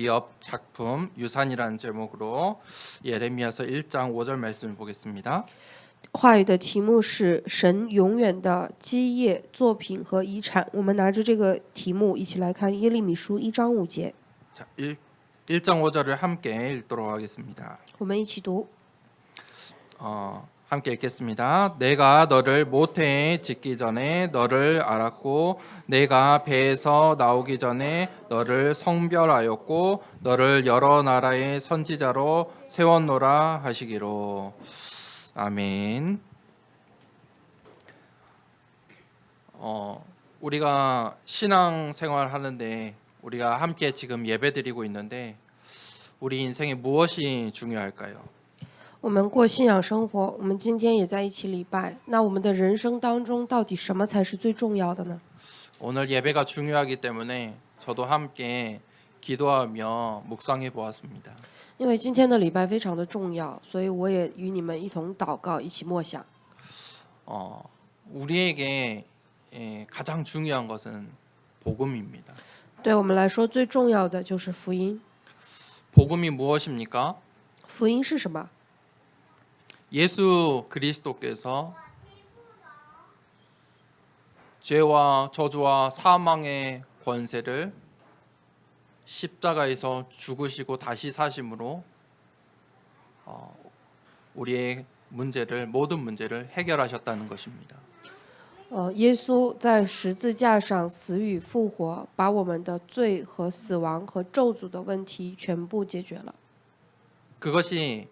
기업 작품 유산이라는 제목으로 예레미야서 1장 5절 말씀을 보겠습니다. 话语的题目是神永远的基业、作品和遗产。我们拿着这个题目一起来看耶利米书1章5节。 자, 1장 5절을 함께 읽도록 하겠습니다. 我们一起读。 함께 읽겠습니다. 내가 너를 모태에 짓기 전에 너를 알았고 내가 배에서 나오기 전에 너를 성별하였고 너를 여러 나라의 선지자로 세웠노라 하시기로. 아멘. 우리가 신앙생활 하는데 우리가 함께 지금 예배드리고 있는데 우리 인생에 무엇이 중요할까요? 我们过信仰生活，我们今天也在一起礼拜。那我们的人生当中，到底什么才是最重要的呢？ 오늘 예배가 중요하기 때문에 저도 함께 기도하며 묵상해 보았습니다. 因为今天的礼拜非常的重要，所以我也与你们一同祷告，一起默想。 우리에게 가장 중요한 것은 복음입니다. 对我们来说，最重要的就是福音。 복음이 무엇입니까? 福音是什么？ 예수 그리스도께서 죄와 저주와 사망의 권세를 십자가에서 죽으시고 다시 사심으로 우리의 모든 문제를 해결하셨다는 것입니다. 耶稣在十字架上死与复活，把我们的罪和死亡和咒诅的问题全部解决了。 그것이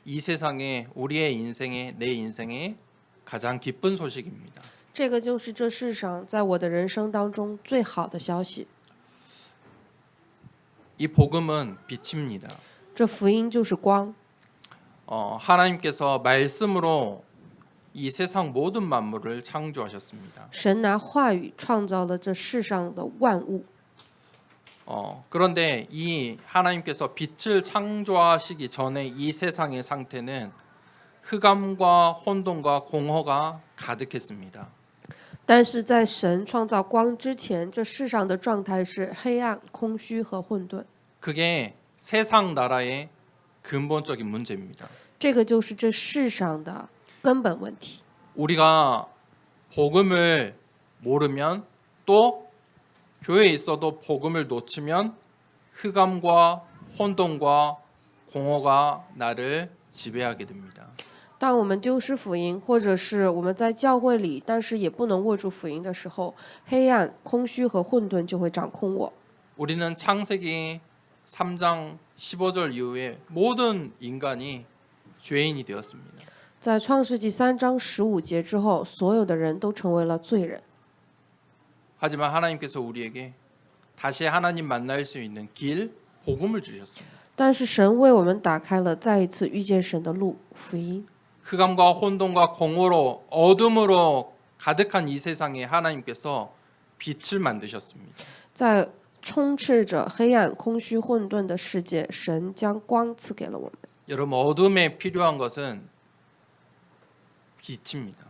이 세상에 우리의 인생에 내 인생에 가장 기쁜 소식입니다. 这个就是这世上在我的人生当中最好的消息。 이 복음은 빛입니다. 这福音就是光， 하나님께서 말씀으로 이 세상 모든 만물을 창조하셨습니다. 神拿话语创造了这世上的万物。 그런데 이 하나님께서 빛을 창조하시기 전에 이 세상의 상태는 흑암과 혼돈과 공허가 가득했습니다. 但是在神创造光之前，这世上的状态是黑暗、空虚和混沌。 그게 세상 나라의 근본적인 문제입니다. 这个就是这世上的根本问题。 우리가 복음을 모르면 또 교회에 있어도 복음을 놓치면 흑암과 혼돈과 공허가 나를 지배하게 됩니다. 当我们丢失福音，或者是我们在教会里，但是也不能握住福音的时候，黑暗、空虚和混沌就会掌控我。 우리는 창세기 3장 15절 이후에 모든 인간이 죄인이 되었습니다. 在创世纪3章15节之后，所有的人都成为了罪人。 하지만 하나님께서 우리에게 다시 하나님 만날 수 있는 길, 복음을 주셨습니다. 但是神为我们打开了再一次遇见神的路，福音。 흑암과 혼돈과 공허로 어둠으로 가득한 이 세상에 하나님께서 빛을 만드셨습니다. 在充斥着黑暗、空虚、混沌的世界，神将光赐给了我们。 여러분 어둠에 필요한 것은 빛입니다.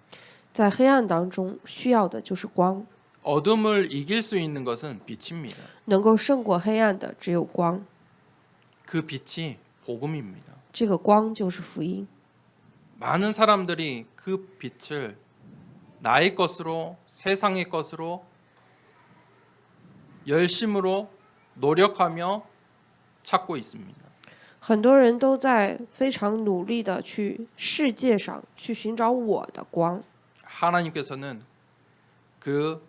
在黑暗当中，需要的就是光。 어둠을 이길 수 있는 것은 빛입니다. 能够胜过黑暗的只有光， 그 빛이 복음입니다. 这个光就是福音。 많은 사람들이 그 빛을 나의 것으로 세상의 것으로 열심으로 노력하며 찾고 있습니다. 很多人都在非常努力的去世界上去寻找我的光， 하나님께서는 그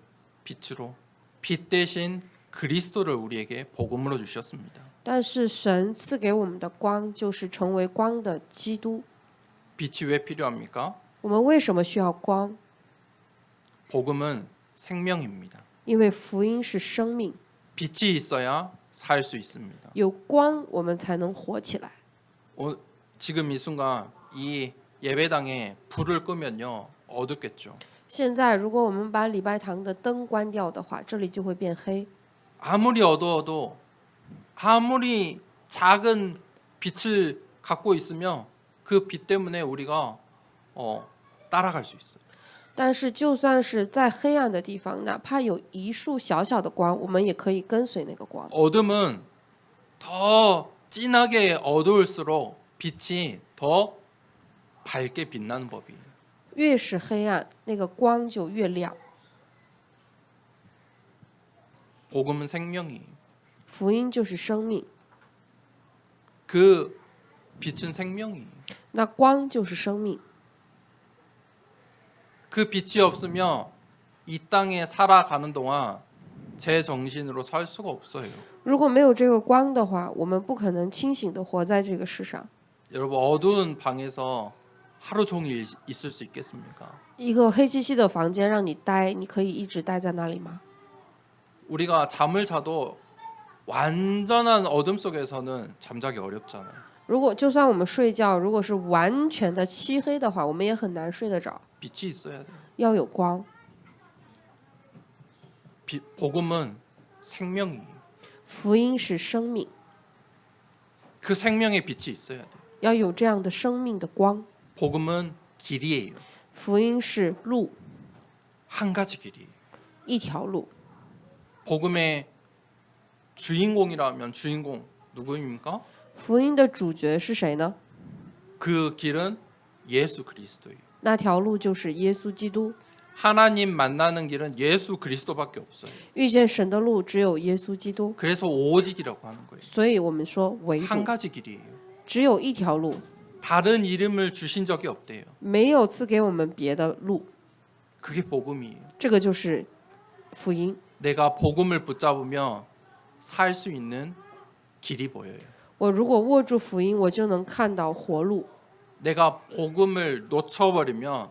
빛으로 빛 대신 그리스도를 우리에게 복음으로 주셨습니다. 但是神赐给我们的光就是成为光的基督。 빛이 왜 필요합니까? 我们为什么需要光？ 복음은 생명입니다. 因为福音是生命， 빛이 있어야 살 수 있습니다. 有光我们才能活起来。 지금 이 순간 이 예배당에 불을 끄면요 어둡겠죠. 现在如果我们把礼拜堂的灯关掉的话，这里就会变黑。 아무리 어두워도 아무리 작은 빛을 갖고 있으면 그 빛 때문에 우리가 따라갈 수 있어요. 但是就算是在黑暗的地方，哪怕有一束小小的光，我们也可以跟随那个光。 어둠은 더 진하게 어두울수록 빛이 더 밝게 빛나는 법이에요. 越是黑暗，那个光就越亮。 복음은 생명이에요. 福音就是生命， 그 빛은 생명이에요. 那光就是生命。 그 빛이 없으면 이 땅에 살아가는 동안 제 정신으로 살 수가 없어요. 如果没有这个光的话，我们不可能清醒的活在这个世上。 여러분 어두운 방에서 하루 종일 있을 수 있겠습니까? 一个黑漆漆的房间让你待，你可以一直待在那里吗？ 우리가 잠을 자도 완전한 어둠 속에서는 잠자기 어렵잖아요. 如果就算我们睡觉，如果是完全的漆黑的话，我们也很难睡得着。 빛이 있어야 돼요. 要有光， 복음은 생명이에요. 福音是生命， 그 생명의 빛이 있어야 돼요. 要有这样的生命的光。 복음은 길이에요. 福音是路， 한 가지 길이에요. 一条路。 복음의 주인공이라면 주인공 누구입니까? 福音的主角是谁呢？ 그 길은 예수 그리스도예요. 那条路就是耶稣基督。 하나님 만나는 길은 예수 그리스도밖에 없어요. 遇见神的路只有耶稣基督， 그래서 오직이라고 하는 거예요. 所以我们说唯 한 独， 가지 길이에요. 只有一条路， 다른 이름을 주신 적이 없대요. 没有赐给我们别的路。 그게 복음이에요. 这个就是福音。 내가 복음을 붙잡으면 살 수 있는 길이 보여요. 我如果握住福音，我就能看到活路。 내가 복음을 놓쳐버리면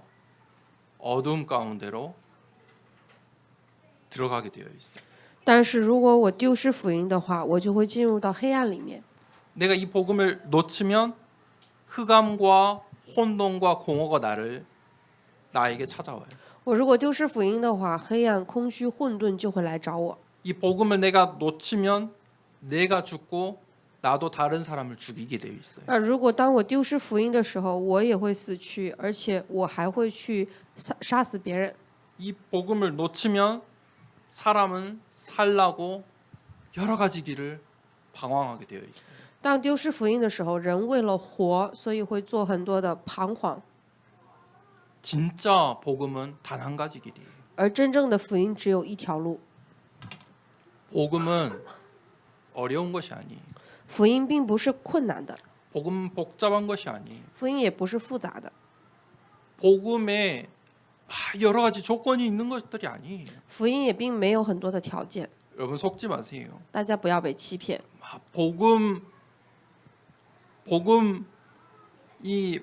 어두움 가운데로 들어가게 되어 있어요. 但是如果我丢失福音的话，我就会进入到黑暗里面。 내가 이 복음을 놓치면 흑암과 혼돈과 공허가 나에게 찾아와요. 我如果丢失福音的话，黑暗、空虚、混沌就会来找我。 이 복음을 내가 놓치면 내가 죽고 나도 다른 사람을 죽이게 되어 있어요. 如果当我丢失福音的时候，我也会死去，而且我还会去杀死别人。 이 복음을 놓치면 사람은 살라고 여러 가지 길을 방황하게 되어 있어요. 当丢失福音的时候，人为了活，所以会做很多的彷徨。 진짜 복음은 단 한 가지 길이에요. 而真正的福音只有一条路。 복음은 어려운 것이 아니에요. 福音并不是困难的， 복음은 복잡한 것이 아니에요. 福音也不是复杂的， 복음에 여러 가지 조건이 있는 것들이 아니에요. 福音也并没有很多的条件。 여러분 속지 마세요. 大家不要被欺骗。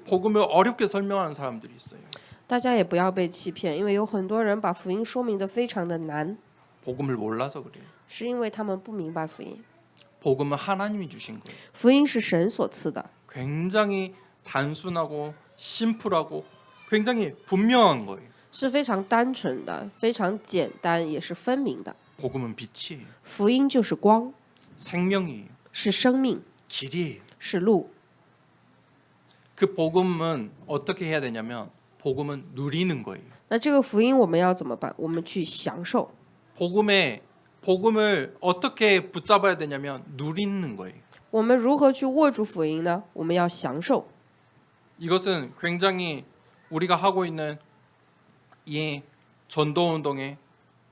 복음을 어렵게 설명하는 사람들이 있어요. 大家也不要被欺骗，因为有很多人把福音说明的非常的难， 복음을 몰라서 그래요. 是因为他们不明白福音。 복음은 하나님이 주신 거예요. 福音是神所赐的， 굉장히 단순하고 심플하고 굉장히 분명한 거예요. 是非常单纯的，非常简单，也是分明的。 복음은 빛이에요. 福音就是光， 생명이에요. 是生命， 길이에요. 是路。 그 복음은 어떻게 해야 되냐면 복음은 누리는 거예요. 那这个福音我们要怎么办？我们去享受。 복음을 어떻게 붙잡아야 되냐면 누리는 거예요. 我们如何去握住福音呢？我们要享受。 이것은 굉장히 우리가 하고 있는 이 전도 운동의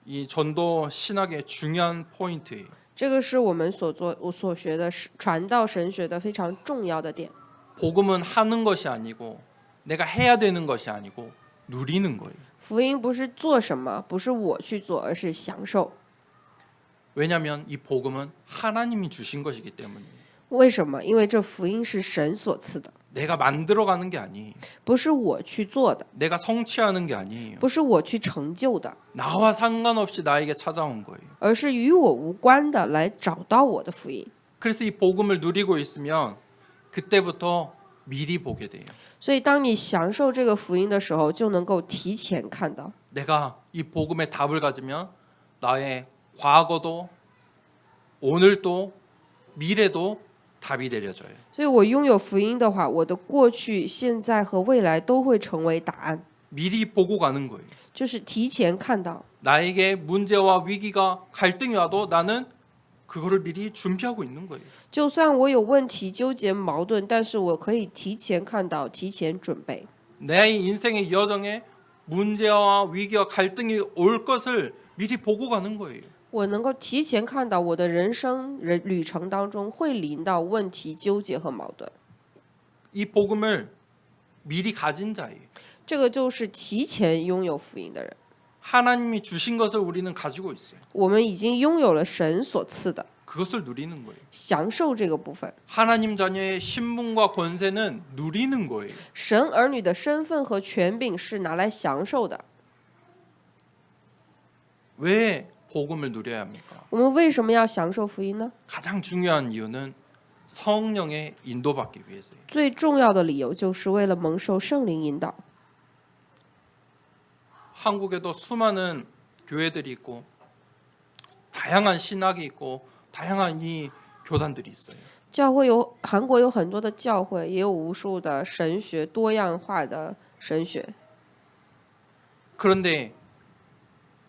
이 전도 신학의 중요한 포인트예요. 这个是我们所学的传道神学的非常重要的点。 복음은 하는 것이 아니고 내가 해야 되는 것이 아니고 누리는 거예요. 福音不是做什么，不是我去做，而是享受。 왜냐하면 이 복음은 하나님이 주신 것이기 때문이에요. 为什么？因为这福音是神所赐的， 내가 만들어가는 게 아니에요. 不是我去做的， 내가 성취하는 게 아니에요. 不是我去成就的， 나와 상관없이 나에게 찾아온 거예요. 而是与我无关的来找到我的福音。 그래서 이 복음을 누리고 있으면 그때부터 미리 보게 돼요. 所以，当你享受这个福音的时候，就能够提前看到。 내가 이 복음의 답을 가지면 나의 과거도 오늘도 미래도 답이 내려져요. 所以我拥有福音的话，我的过去、现在和未来都会成为答案， 미리 보고 가는 거예요. 就是提前看到。 나에게 문제와 위기가 갈등이 와도 나는 그거를 미리 준비하고 있는 거예요. 就算我有问题、纠结、矛盾，但是我可以提前看到、提前准备。 내 인생의 여정에 문제와 위기와 갈등이 올 것을 미리 보고 가는 거예요. 我能够提前看到我的人生旅程当中会临到问题、纠结和矛盾。 이 복음을 미리 가진 자예요. 这个就是提前拥有福音的人。 하나님이 주신 것을 우리는 가지고 있어요. 我们已经拥有了神所赐的， 그것을 누리는 거예요. 享受这个部分。 하나님 자녀의 신분과 권세는 누리는 거예요. 神儿女的身份和权柄是拿来享受的。 왜 복음을 누려야 합니까? 我们为什么要享受福音呢？ 가장 중요한 이유는 성령의 인도받기 위해서예요. 最重要的理由就是为了蒙受圣灵引导。 한국에도 수많은 교회들이 있고 다양한 신학이 있고 다양한 이 교단들이 있어요. 韩国有很多的教会，也有无数的神学，多样化的神学。 그런데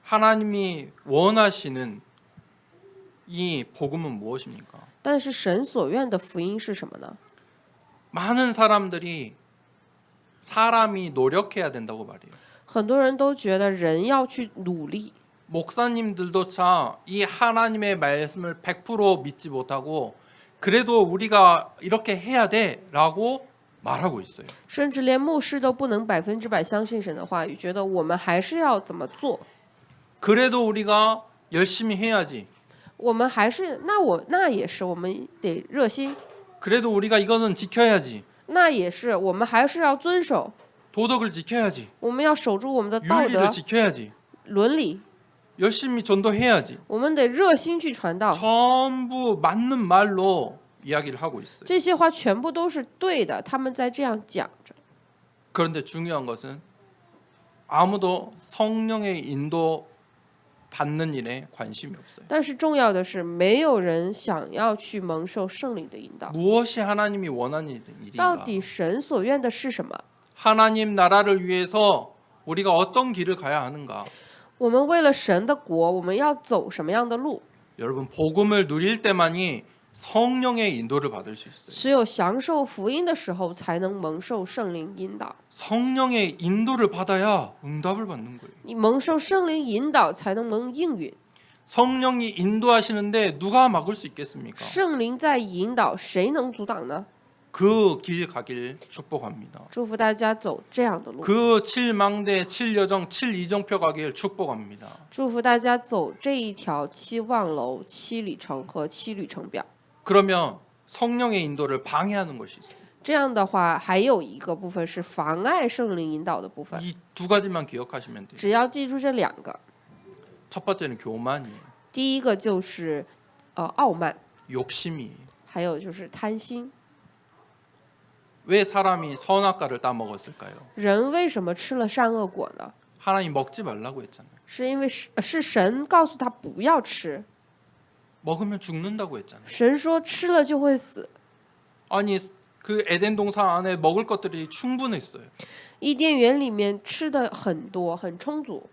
하나님이 원하시는 이 복음은 무엇입니까? 但是神所愿的福音是什么呢？ 많은 사람들이 사람이 노력해야 된다고 말해요. 很多人都觉得人要去努力， 목사님들도 참 이 하나님의 말씀을 100% 믿지 못하고 그래도 우리가 이렇게 해야 돼라고 말하고 있어요. 甚至连牧师都不能100%相信神的话语，觉得我们还是要怎么做， 그래도 우리가 열심히 해야지. 我们还是那也是我们得热心， 그래도 우리가 이거는 지켜야지. 那也是我们还是要遵守， 도덕을 지켜야지. 我们要守住我们的道 윤리를 德 지켜야지. 伦理， 열심히 전도해야지. 我们得热心去传道。 전부 맞는 말로 이야기를 하고 있어요. 这些话全部都是对的，他们在这样讲着。 그런데 중요한 것은 아무도 성령의 인도 받는 일에 관심이 없어요. 但是重要的是，没有人想要去蒙受圣灵的引导。 무엇이 하나님이 원하는 到 일인가? 底神所愿的是什么？ 하나님 나라를 위해서 우리가 어떤 길을 가야 하는가? 我们为了神的国，我们要走什么样的路？ 여러분 복음을 누릴 때만이 성령의 인도를 받을 수 있어요. 只有享受福音的时候，才能蒙受圣灵引导。 성령의 인도를 받아야 응답을 받는 거예요. 你蒙受圣灵引导，才能蒙应允。 성령이 인도하시는데 누가 막을 수 있겠습니까? 圣灵在引导，谁能阻挡呢？ 그 길 가길 축복합니다. 祝福大家走这样的路， 그 7망대 7여정 7이정표 가길 축복합니다. 祝福大家走这一条7望楼、7里程和7旅程表。 그러면 성령의 인도를 방해하는 것이 있어요. 这样的话，还有一个部分是妨碍圣灵引导的部分。 이 두 가지만 기억하시면 돼요. 只要记住这两个， 첫 번째는 교만이에요. 第一个就是傲慢， 욕심이에요. 还有就是贪心。 왜 사람이 선악과를 따먹었을까요? 人为什么吃了善恶果呢？ 하나님 먹지 말라고 했잖아요. 是因为是神告诉他不要吃， 먹으면 죽는다고 했잖아요. 神说吃了就会死。 아니 그 에덴 동산 안에 먹을 것들이 충분했어요. 伊甸园里面吃的很多，很充足，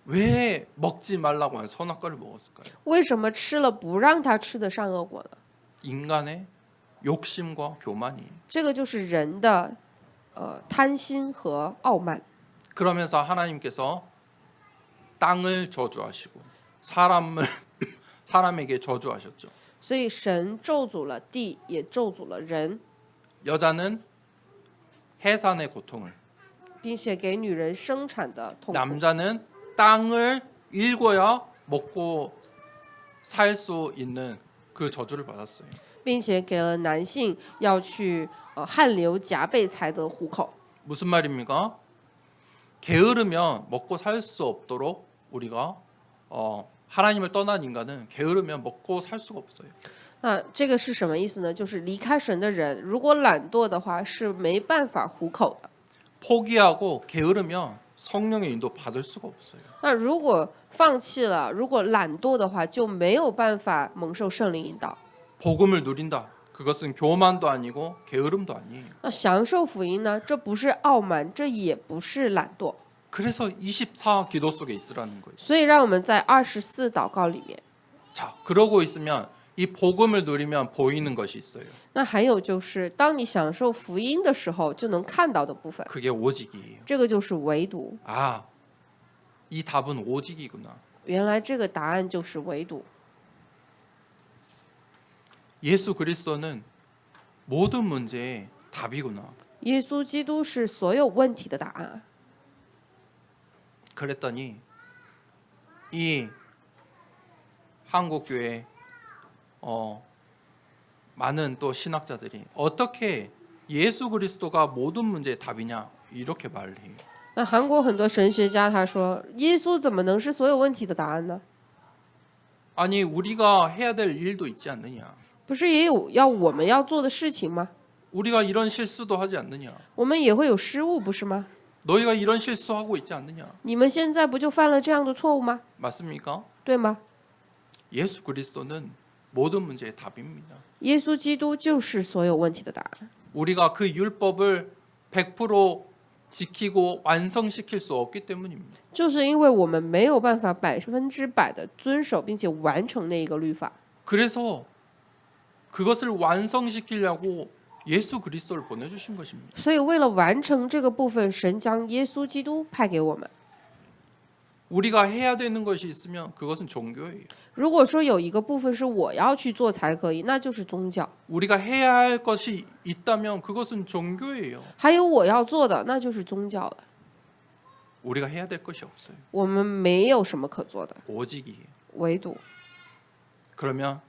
왜 먹지 말라고 한 선악과를 먹었을까요? 为什么吃了不让他吃的善恶果呢？ 인간의 욕심과 교만이에요. 这个就是人的贪心和傲慢。 그러면서 하나님께서 땅을 저주하시고 사람에게 저주하셨죠. 所以神咒诅了地，也咒诅了人， 여자는 해산의 고통을, 并且给女人生产的痛苦。 남자는 땅을 일궈야 먹고 살 수 있는 그 저주를 받았어요. 并且给了男性要去汗流浃背才得糊口。 무슨 말입니까? 게으르면 먹고 살 수 없도록 우리가 하나님을 떠난 인간은 게으르면 먹고 살 수가 없어요. 那这个是什么意思呢？就是离开神的人，如果懒惰的话，是没办法糊口的。 포기하고 게으르면 성령의 인도 받을 수가 없어요. 那如果放弃了，如果懒惰的话，就没有办法蒙受圣灵引导。 복음을 누린다. 그것은 교만도 아니고 게으름도 아니에요. 那享受福音呢？这不是傲慢，这也不是懒惰。 그래서 24 기도 속에 있으라는 거예요. 所以让我们在24祷告里面， 자, 그러고 있으면 이 복음을 누리면 보이는 것이 있어요. 那还有就是，当你享受福音的时候，就能看到的部分， 그게 오직이에요. 这个就是唯独。 아, 이 답은 오직이구나. 原来这个答案就是唯独。 예수 그리스도는 모든 문제의 답이구나. 耶稣基督是所有问题的答案。 그랬더니 이 한국 교회 많은 또 신학자들이 어떻게 예수 그리스도가 모든 문제의 답이냐 이렇게 말을 해요. 那韩国很多神学家他说，耶稣怎么能是所有问题的答案呢？ 아니 우리가 해야 될 일도 있지 않느냐? 不是也有要我们要做的事情吗？ 우리가 이런 실수도 하지 않느냐? 我们也会有失误，不是吗？ 너희가 이런 실수하고 있지 않느냐? 你们现在不就犯了这样的错误吗？ 맞습니까? 对吗？ 예수 그리스도는 모든 문제의 답입니다. 耶稣基督就是所有问题的答案。 우리가 그 율법을 100% 지키고 완성시킬 수 없기 때문입니다. 就是因为我们没有办法100%的遵守并且完成那一个律法， 그래서 그것을 완성시키려고 예수 그리스도를 보내주신 것입니다. 所以为了完成这个部分，神将耶稣基督派给我们。 우리가 해야 되는 것이 있으면 그것은 종교예요. 如果说有一个部分是我要去做才可以，那就是宗教； 우리가 해야 할 것이 있다면 그것은 종교예요. 还有我要做的，那就是宗教了。 우리가 해야 될 것이 없어요. 我们没有什么可做的， 오직이에요. 唯独 그러면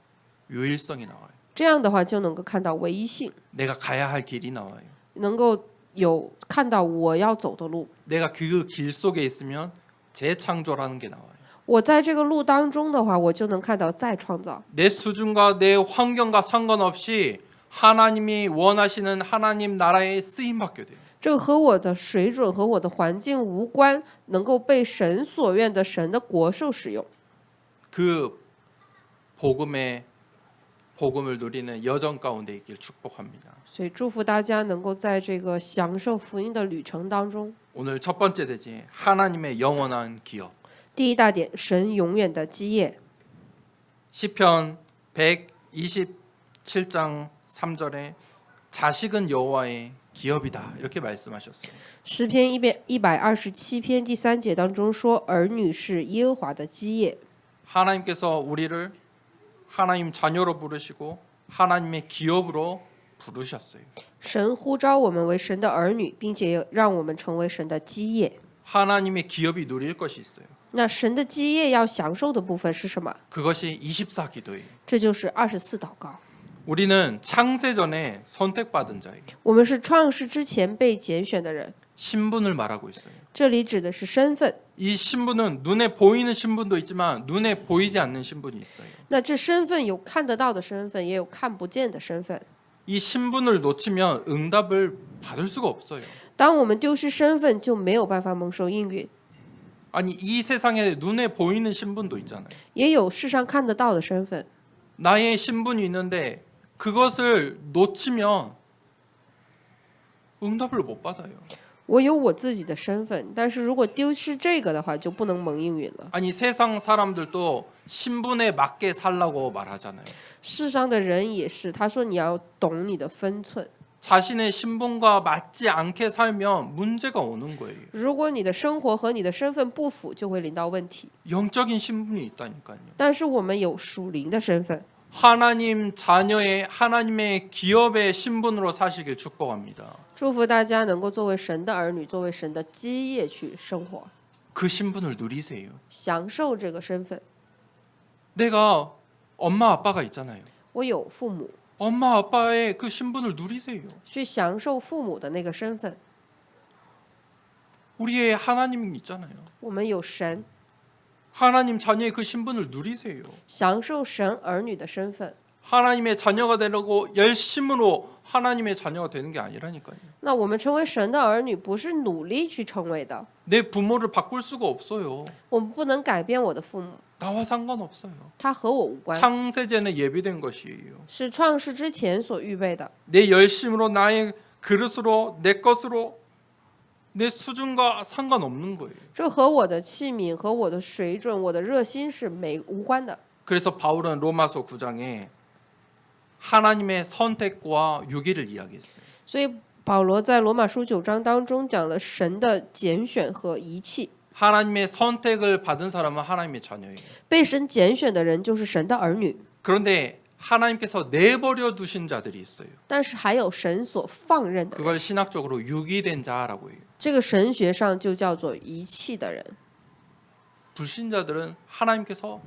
유일성이 나와요. 这样的话就能够看到唯一性， 내가 가야 할 길이 나와요. 能够有看到我要走的路。 내가 그 길 속에 있으면 재창조라는 게 나와요. 我在这个路当中的话，我就能看到再创造。 내 수준과 내 환경과 상관없이 하나님이 원하시는 하나님 나라에 쓰임 받게 돼요. 这个和我的水准和我的环境无关，能够被神所愿的神的国受使用。 그 복음을 누리는 여정 가운데 있길 축복합니다. 所以祝福大家能够在这个享受福音的旅程当中。 오늘 첫 번째 대지 하나님의 영원한 기업. 第一大点，神永远的基业。 시편 127장 3절에 자식은 여호와의 기업이다 이렇게 말씀하셨어요. 诗篇127篇第3节当中说，儿女是耶和华的基业。 하나님께서 우리를 하나님 자녀로 부르시고 하나님의 기업으로 부르셨어요. 神呼召我们为神的儿女，并且让我们成为神的基业。 하나님의 기업이 누릴 것이 있어요. 那神的基业要享受的部分是什么？ 그것이 24 기도예요. 这就是24祷告。 우리는 창세 전에 선택받은 자예요. 我们是创世之前被拣选的人， 신분을 말하고 있어요. 这里指的是身份。 이 신분은 눈에 보이는 신분도 있지만 눈에 보이지 않는 신분이 있어요. 那这身份有看得到的身份，也有看不见的身份。 이 신분을 놓치면 응답을 받을 수가 없어요. 当我们丢失身份，就没有办法蒙受应允。 아니 이 세상에 눈에 보이는 신분도 있잖아요. 也有世上看得到的身份， 나의 신분이 있는데 그것을 놓치면 응답을 못 받아요. 我有我自己的身份，但是如果丢失这个的话，就不能蒙应允了。 아니 세상 사람들도 신분에 맞게 살라고 말하잖아요. 世上的人也是，他说你要懂你的分寸。 자신의 신분과 맞지 않게 살면 문제가 오는 거예요. 如果你的生活和你的身份不符，就会临到问题。 영적인 신분이 있다니까요. 但是我们有属灵的身份， 하나님 자녀의 하나님의 기업의 신분으로 사시길 축복합니다. 祝福大家能够作为神的儿女，作为神的基业去生活， 그 신분을 누리세요. 享受这个身份。 내가 엄마 아빠가 있잖아요. 我有父母， 엄마 아빠의 그 신분을 누리세요. 去享受父母的那个身份。 우리의 하나님이 있잖아요. 我们有神， 하나님 자녀의 그 신분을 누리세요. 享受神儿女的身份。 하나님의 자녀가 되려고 열심으로 하나님의 자녀가 되는 게 아니라니까요. 那我们成为神的儿女，不是努力去成为的。 내 부모를 바꿀 수가 없어요. 我们不能改变我的父母， 나와 상관없어요. 他和我无关， 창세전에 예비된 것이에요. 是创世之前所预备的。 내 열심으로 나의 그릇으로 내 것으로 내 수준과 상관없는 거예요. 这和我的器皿和我的水准、我的热心是无关的。 그래서 바울은 로마서 9장에 하나님의 선택과 유기를 이야기했어요. 所以保罗在罗马书9章当中讲了神的拣选和遗弃。 하나님의 선택을 받은 사람은 하나님의 자녀예요. 被神拣选的人就是神的儿女， 그런데 하나님께서 내버려 두신 자들이 있어요. 但是还有神所放任的人， 그걸 신학적으로 유기된 자라고 해요. 这个神学上就叫做遗弃的人。 불신자들은 하나님께서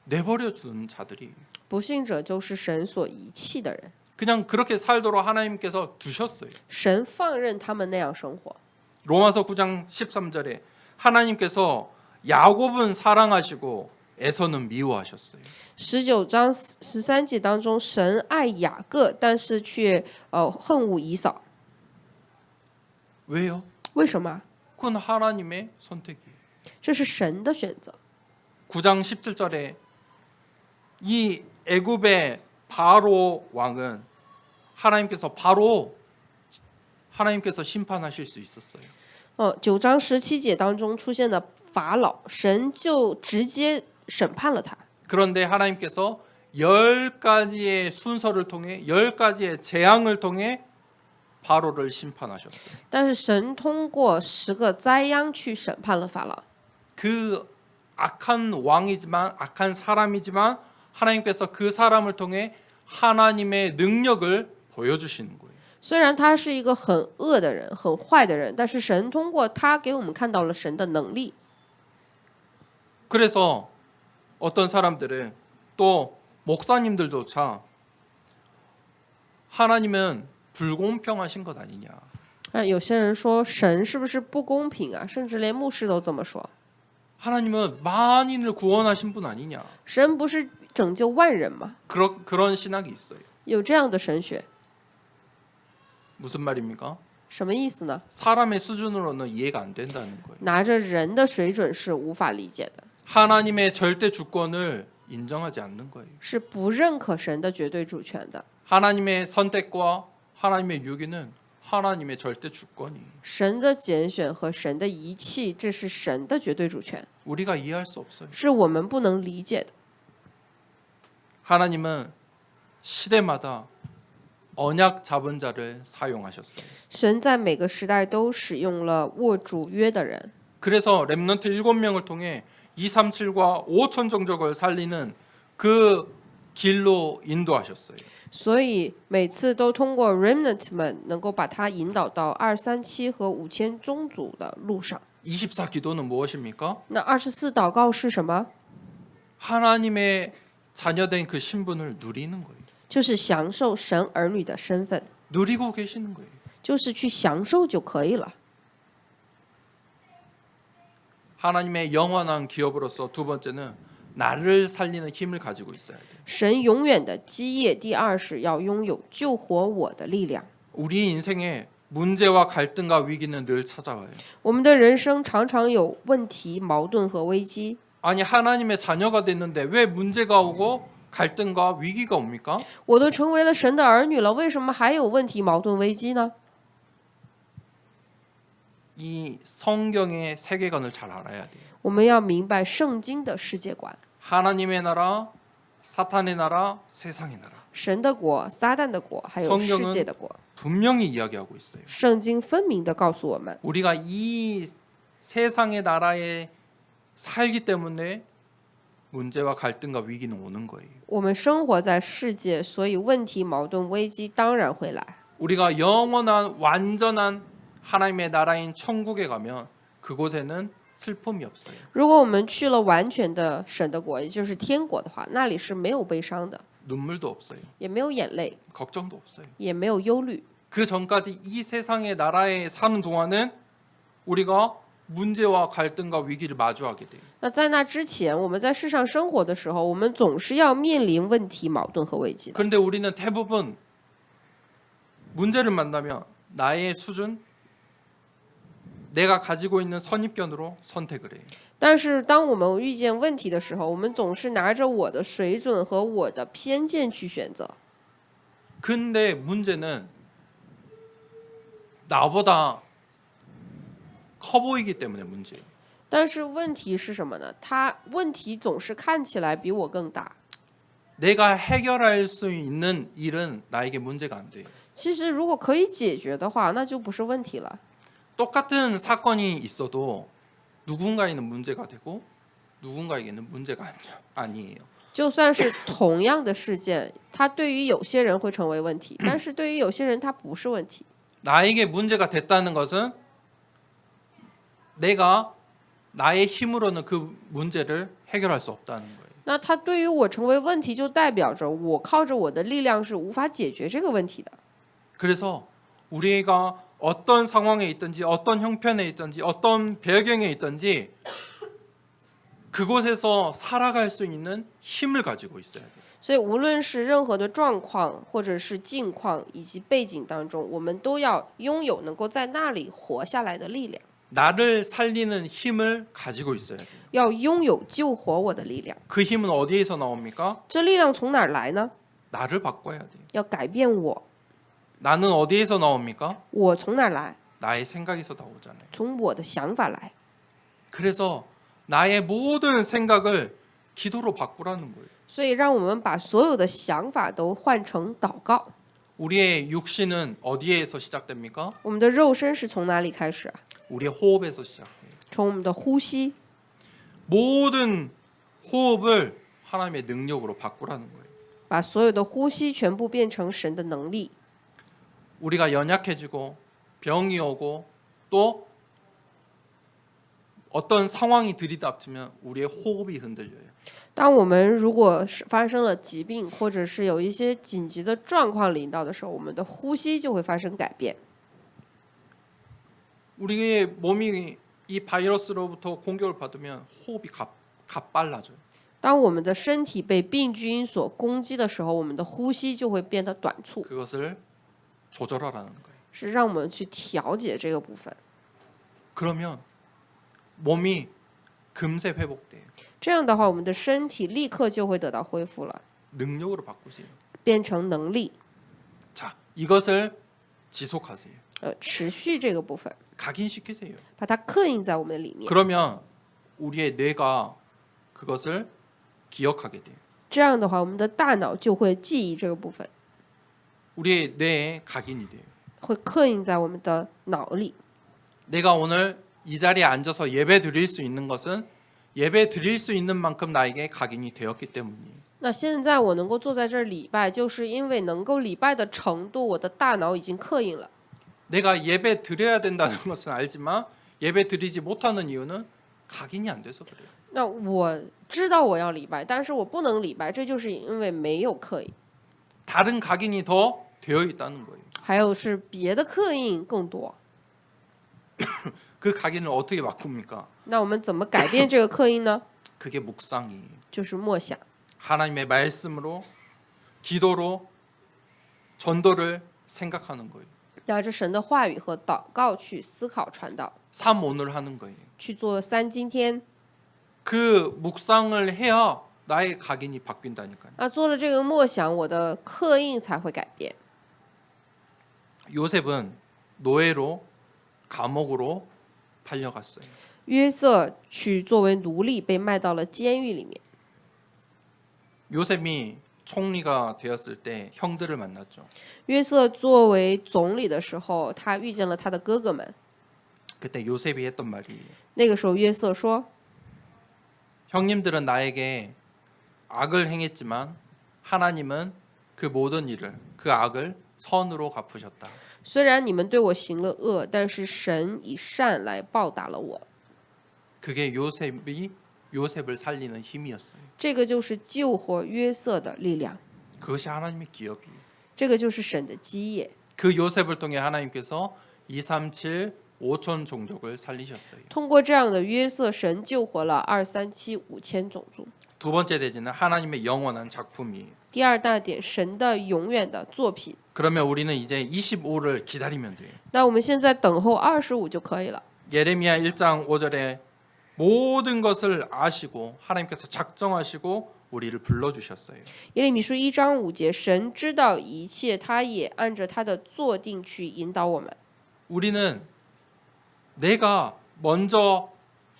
내버려 둔 자들이 不信者就是神所遗弃的人， 그냥 그렇게 살도록 하나님께서 두셨어요. 神放任他们那样生活。 로마서 9장 13절에 하나님께서 야곱은 사랑하시고 에서는 미워하셨어요. 19章13节当中，神爱雅各，但是却恨恶以扫。 왜요? 为什么？ 그건 하나님의 선택이에요. 这是神的选择。 9장 17절에 이 애굽의 바로 왕은 하나님께서 심판하실 수 있었어요. 9章17节当中出现的法老，神就直接审判了他。 그런데 하나님께서 10가지의 순서를 통해 10가지의 재앙을 통해 바로를 심판하셨어요. 但是神通过10个灾殃去审判了法老。 그 악한 왕이지만 악한 사람이지만 하나님께서 그 사람을 통해 하나님의 능력을 보여주시는 거예요. 虽然他是一个很恶的人、很坏的人，但是神通过他给我们看到了神的能力。 그래서 어떤 사람들은 또 목사님들조차 하나님은 불공평하신 것 아니냐. 有些人说神是不是不公平啊？甚至连牧师都这么说。 하나님은 만인을 구원하신 분 아니냐. 神不是拯救万人吗？ 그런 신학이 있어요. 有这样的神学， 무슨 말입니까? 什么意思呢？ 사람의 수준으로는 이해가 안 된다는 거예요. 拿着人的水准是无法理解的， 하나님의 절대 주권을 인정하지 않는 거예요. 是不认可神的绝对主权的。 하나님의 선택과 하나님의 유기는 하나님의 절대 주권이에요. 神的拣选和神的遗弃，这是神的绝对主权， 우리가 이해할 수 없어요. 是我们不能理解的。 하나님은 시대마다 언약 잡은 자를 사용하셨어요. 神在每个时代都使用了握主约的人， 그래서 렘넌트 7명을 통해 237과 5천 종족을 살리는 그 길로 인도하셨어요. 所以每次都通过 remnant 们能够把他引导到237和5000宗族的路上。 24 기도는 무엇입니까? 那24祷告是什么？ 하나님의 자녀된 그 신분을 누리는 거예요. 就是享受神儿女的身份， 누리고 계시는 거예요. 就是去享受就可以了。 하나님의 영원한 기업으로서 두 번째는 나를 살리는 힘을 가지고 있어야 돼요. 神永远的基业，第二是要拥有救活我的力量。 우리 인생에 문제와 갈등과 위기는 늘 찾아와요. 我们的人生常常有问题、矛盾和危机。 아니 하나님의 자녀가 됐는데 왜 문제가 오고 갈등과 위기가 옵니까? 我都成为了神的儿女了，为什么还有问题、矛盾、危机呢？ 이 성경의 세계관을 잘 알아야 돼요. 我们要明白圣经的世界观， 하나님의 나라, 사탄의 나라, 세상의 나라. 神的国、撒旦的国，还有世界的国。 분명히 이야기하고 있어요. 圣经分明的告诉我们， 우리가 이 세상의 나라에 살기 때문에 문제와 갈등과 위기는 오는 거예요. 我们生活在世界，所以问题、矛盾、危机当然会来。 우리가 영원한 완전한 하나님의 나라인 천국에 가면 그곳에는 슬픔이 없어요. 如果我们去了完全的神的国，也就是天国的话，那里是没有悲伤的， 눈물도 없어요. 也没有眼泪， 걱정도 없어요. 也没有忧虑。 그 전까지 이 세상의 나라에 사는 동안은 우리가 문제와 갈등과 위기를 마주하게 돼요. 那在那之前，我们在世上生活的时候，我们总是要面临问题、矛盾和危机的。 그런데 우리는 대부분 문제를 만나면 나의 수준, 내가 가지고 있는 선입견으로 선택을 해요. 但是当我们遇见问题的时候，我们总是拿着我的水准和我的偏见去选择。 근데 문제는 나보다 커 보이기 때문에 문제예요. 但是问题是什么呢？问题总是看起来比我更大。 내가 해결할 수 있는 일은 나에게 문제가 안 돼. 其实如果可以解决的话，那就不是问题了。 똑같은 사건이 있어도 누군가에는 문제가 되고 누군가에게는 문제가 아니에요. 就算是同样的事件，它对于有些人会成为问题，但是对于有些人它不是问题。 나에게 문제가 됐다는 것은 내가 나의 힘으로는 그 문제를 해결할 수 없다는 거예요. 那它对于我成为问题，就代表着我靠着我的力量是无法解决这个问题的。 그래서 우리가 어떤 상황에 있든지 어떤 형편에 있든지 어떤 배경에 있든지 그곳에서 살아갈 수 있는 힘을 가지고 있어야 돼요. 所以无论是任何的状况，或者是境况以及背景当中，我们都要拥有能够在那里活下来的力量， 나를 살리는 힘을 가지고 있어야 돼요. 要拥有救活我的力量。 그 힘은 어디에서 나옵니까? 这力量从哪儿来呢？ 나를 바꿔야 돼요. 要改变我。 나는 어디에서 나옵니까? 我从哪儿来？ 나의 생각에서 나오잖아요. 从我的想法来。 그래서 나의 모든 생각을 기도로 바꾸라는 거예요. 所以让我们把所有的想法都换成祷告。 우리의 육신은 어디에서 시작됩니까? 我们的肉身是从哪里开始啊？ 우리의 호흡에서 시작해요. 从我们的呼吸。 모든 호흡을 하나님의 능력으로 바꾸라는 거예요. 把所有的呼吸全部变成神的能力。 우리가 연약해지고 병이 오고 또 어떤 상황이 들이닥치면 우리의 호흡이 흔들려요. 当我们如果是发生了疾病，或者是有一些紧急的状况临到的时候，我们的呼吸就会发生改变。 우리의 몸이 이 바이러스로부터 공격을 받으면 호흡이 가빨라져요. 当我们的身体被病菌所攻击的时候，我们的呼吸就会变得短促， 그것을 조절하라는 거예요. 是让我们去调节这个部分。 그러면 몸이 금세 회복돼요. 这样的话，我们的身体立刻就会得到恢复了， 능력으로 바꾸세요. 变成能力。 자, 이것을 지속하세요. 持续这个部分， 각인시키세요. 把它刻印在我们的里面。 그러면 우리의 뇌가 그것을 기억하게 돼요. 这样的话，我们的大脑就会记忆这个部分， 우리의 뇌에 각인이 돼요. 会刻印在我们的脑里。 내가 오늘 이 자리에 앉아서 예배 드릴 수 있는 것은 예배 드릴 수 있는 만큼 나에게 각인이 되었기 때문이에요. 那现在我能够坐在这儿礼拜，就是因为能够礼拜的程度，我的大脑已经刻印了。 내가 예배 드려야 된다는 것은 알지만 예배 드리지 못하는 이유는 각인이 안 돼서 그래요. 那我知道我要礼拜，但是我不能礼拜，这就是因为没有刻印， 다른 각인이 더 되어 있다는 거예요. 还有是别的刻印更多。 그 각인을 어떻게 바꿉니까? 那我们怎么改变这个刻印呢？ 그게 묵상이에요. 就是默想， 하나님의 말씀으로 기도로 전도를 생각하는 거예요. 拿着神的话语和祷告去思考传道， 3 오늘 하는 거예요. 去做3今天。 그 묵상을 해야 나의 각인이 바뀐다니까요. 那做了这个默想，我的刻印才会改变。 요셉은 노예로 감옥으로 팔려갔어요. 约瑟去作为奴隶被卖到了监狱里面。 요셉이 총리가 되었을 때 형들을 만났죠. 约瑟作为总理的时候，他遇见了他的哥哥们。 그때 요셉이 했던 말이 那个时候，约瑟说 형님들은 나에게 악을 행했지만 하나님은 그 모든 일을 그 악을 선으로 갚으셨다. ：“虽然你们对我行了恶，但是神以善来报答了我。 그게 요셉을 살리는 힘이었어요. ”这个就是救活约瑟的力量， 그것이 하나님의 기업이에요. 这个就是神的基业。 그 요셉을 통해 하나님께서 237 5천 종족을 살리셨어요. 通过这样的约瑟，神救活了237 5000种族。 두 번째 대지는 하나님의 영원한 작품이에요. 第二大点，神的永远的作品。 그러면 우리는 이제 25를 기다리면 돼요. 那我们现在等候25就可以了。 예레미야 1장 5절에 모든 것을 아시고 하나님께서 작정하시고 우리를 불러주셨어요. 耶利米书1章5节，神知道一切，他也按着他的作定去引导我们。 우리는 내가 먼저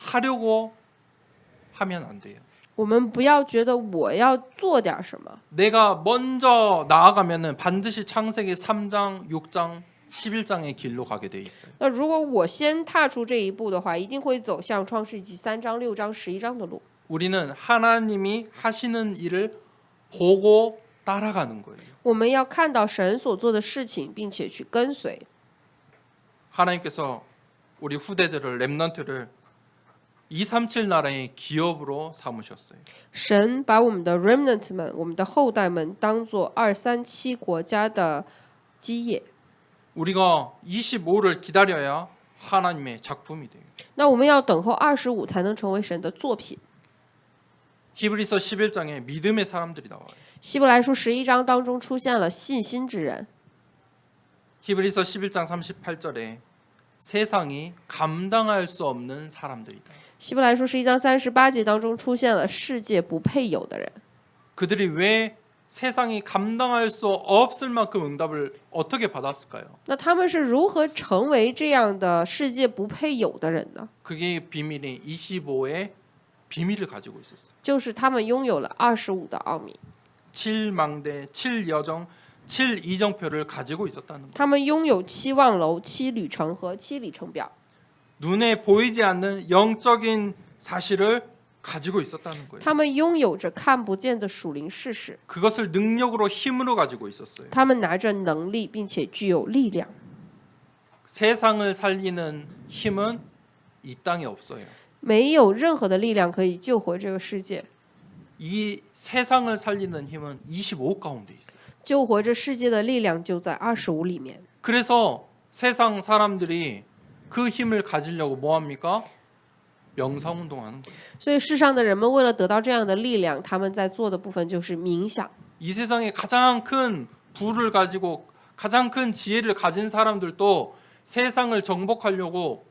하려고 하면 안 돼요. 我们不要觉得我要做点什么， 내가 먼저 나아가면은 반드시 창세기 3장, 6장, 11장의 길로 가게 돼 있어요. 那如果我先踏出这一步的话，一定会走向创世纪3章、6章、11章的路。 우리는 하나님이 하시는 일을 보고 따라가는 거예요. 我们要看到神所做的事情，并且去跟随。 하나님께서 우리 후대들을 렘넌트를 237 나라의 기업으로 삼으셨어요. 神把我们的 remnant 们，我们的后代们，当做237国家的基业。 우리가 25를 기다려야 하나님의 작품이 돼요. 那我们要等候25才能成为神的作品。 히브리서 11장에 믿음의 사람들이 나와요. 希伯来书11章当中出现了信心之人。 히브리서 11장 38절에 세상이 감당할 수 없는 사람들이다. 希伯来书11章38节当中出现了世界不配有的人。 그들이 왜 세상이 감당할 수 없을 만큼 응답을 어떻게 받았을까요? 那他们是如何成为这样的世界不配有的人呢？ 그게 비밀이 25의 비밀을 가지고 있었어요. 就是他们拥有了25的奥秘， 7망대, 7여정, 7이정표를 가지고 있었다는 거예요. 他们拥有7望楼、7旅程和7里程表， 눈에 보이지 않는 영적인 사실을 가지고 있었다는 거예요. 他们拥有着看不见的属灵事实， 그것을 능력으로 힘으로 가지고 있었어요. 他们拿着能力，并且具有力量。 세상을 살리는 힘은 이 땅에 없어요. 没有任何的力量可以救活这个世界， 이 세상을 살리는 힘은 25 가운데 있어요. 救活这世界的力量就在25里面。 그래서 세상 사람들이 그 힘을 가지려고 뭐 합니까? 명상운동하는 거예요. 所以世上的人们为了得到这样的力量，他们在做的部分就是冥想。 이 세상에 가장 큰 부를 가지고 가장 큰 지혜를 가진 사람들도 세상을 정복하려고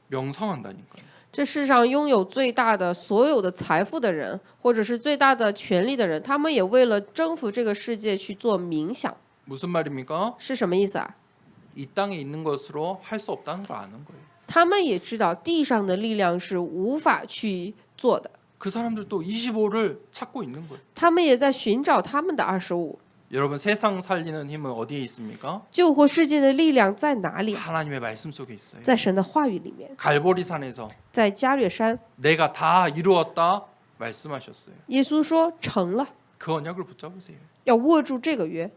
명상한다니까요. 这世上拥有最大的所有的财富的人，或者是最大的权力的人，他们也为了征服这个世界去做冥想， 무슨 말입니까? 是什么意思啊？ 이 땅에 있는 것으로 할 수 없다는 걸 아는 거예요. 他们也知道地上的力量是无法去做的， 그 사람들도 25를 찾고 있는 거예요. 他们也在寻找他们的25。 여러분 세상 살리는 힘은 어디에 있습니까? 救活世界的力量在哪里？ 하나님의 말씀 속에 있어요. 在神的话语里面， 갈보리산에서 在加略山， 내가 다 이루었다 말씀하셨어요. 耶稣说成了， 그 언약을 붙잡으세요. 要握住这个约。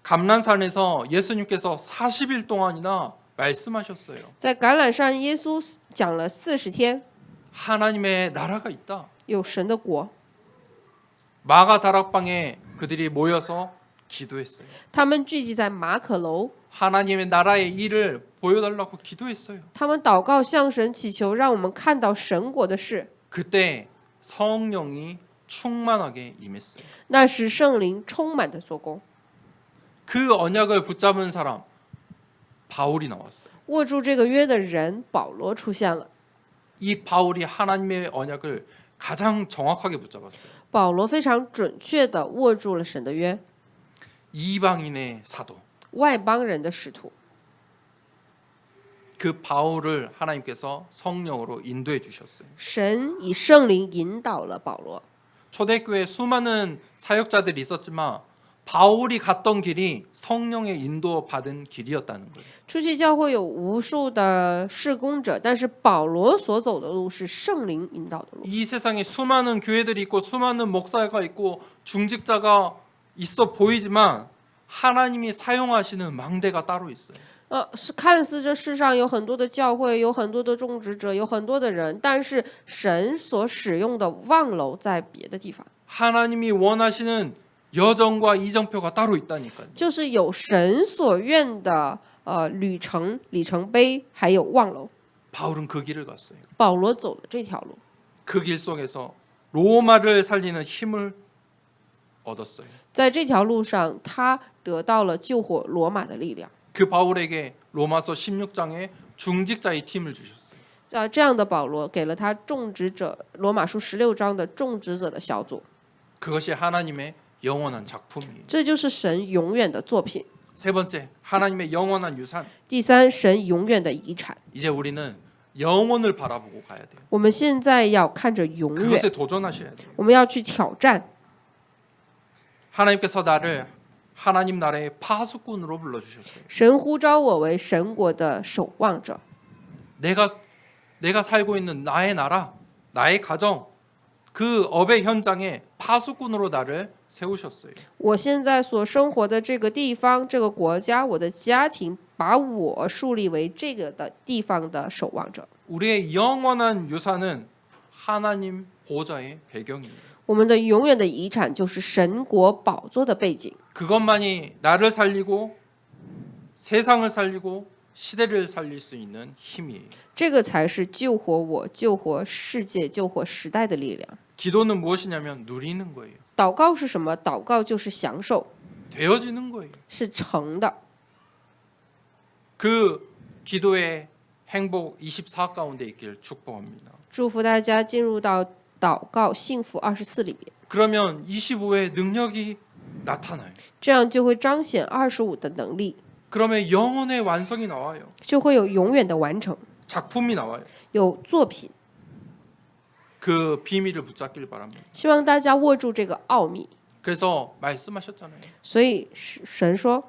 감난산에서 예수님께서 40일 동안이나 말씀하셨어요. 在橄榄山，耶稣讲了40天， 하나님의 나라가 있다. 有神的国。 마가 다락방에 그들이 모여서 기도했어요. 他们聚集在马可楼， 하나님의 나라의 일을 보여달라고 기도했어요. 他们祷告向神祈求，让我们看到神国的事。 그때 성령이 충만하게 임했어요. 那时圣灵充满的做工， 그 언약을 붙잡은 사람 바울이 나왔어요. 握住这个约的人保罗出现了。 이 바울이 하나님의 언약을 가장 정확하게 붙잡았어요. 保罗非常准确地握住了神的约， 이방인의 사도. 外邦人的使徒。 그 바울을 하나님께서 성령으로 인도해 주셨어요. 神以圣灵引导了保罗。 초대교회에 수많은 사역자들이 있었지만 바울이 갔던 길이 성령의 인도받은 길이었다는 거예요. 初期教会有无数的事工者，但是保罗所走的路是圣灵引导的路。 이 세상에 수많은 교회들이 있고 수많은 목사가 있고 중직자가 있어 보이지만 하나님이 사용하시는 망대가 따로 있어요. 是看似这世上有很多的教会，有很多的种植者，有很多的人，但是神所使用的望楼在别的地方， 하나님이 원하시는 여정과 이정표가 따로 있다니까요. 就是有神所愿的旅程、里程碑，还有望楼。 바울은 그 길을 갔어요. 保罗走了这条路， 그 길 속에서 로마를 살리는 힘을 얻었어요. 在这条路上，他得到了救活罗马的力量。 그 바울에게 로마서 16장에 중직자의 팀을 주셨어요. 这样的保罗给了他种植者，罗马书16章的种植者的小组， 그것이 하나님의 영원한 작품이에요. 这就是神永远的作品。 세 번째, 하나님의 영원한 유산. 第三，神永远的遗产。 이제 우리는 영원을 바라보고 가야 돼요. 我们现在要看着永远， 그것에 도전하셔야 돼요. 我们要去挑战。 하나님께서 나를 하나님 나라의 파수꾼으로 불러주셨어요. 神呼召我为神国的守望者， 내가 살고 있는 나의 나라, 나의 가정, 그 업의 현장에 파수꾼으로 나를 세우셨어요. 我现在所生活的这个地方、这个国家、我的家庭，把我树立为这个的地方的守望者。 우리의 영원한 유산은 하나님 보좌의 배경이에요. 我们的永远的遗产就是神国宝座的背景， 그것만이 나를 살리고 세상을 살리고 시대를 살릴 수 있는 힘이에요. 这个才是救活我、救活世界、救活时代的力量。 기도는 무엇이냐면 누리는 거예요. 祷告是什么？祷告就是享受， 되어지는 거예요. 是成的。 그 기도의 행복 24 가운데 있기를 축복합니다. 祝福大家进入到祷告幸福24里面， 그러면 25의 능력이 나타나요. 这样就会彰显25的能力， 그러면 영혼의 완성이 나와요. 就会有永远的完成， 작품이 나와요. 有作品。 그 비밀을 붙잡길 바랍니다. 希望大家握住这个奥秘。 그래서 말씀하셨잖아요. 所以神说，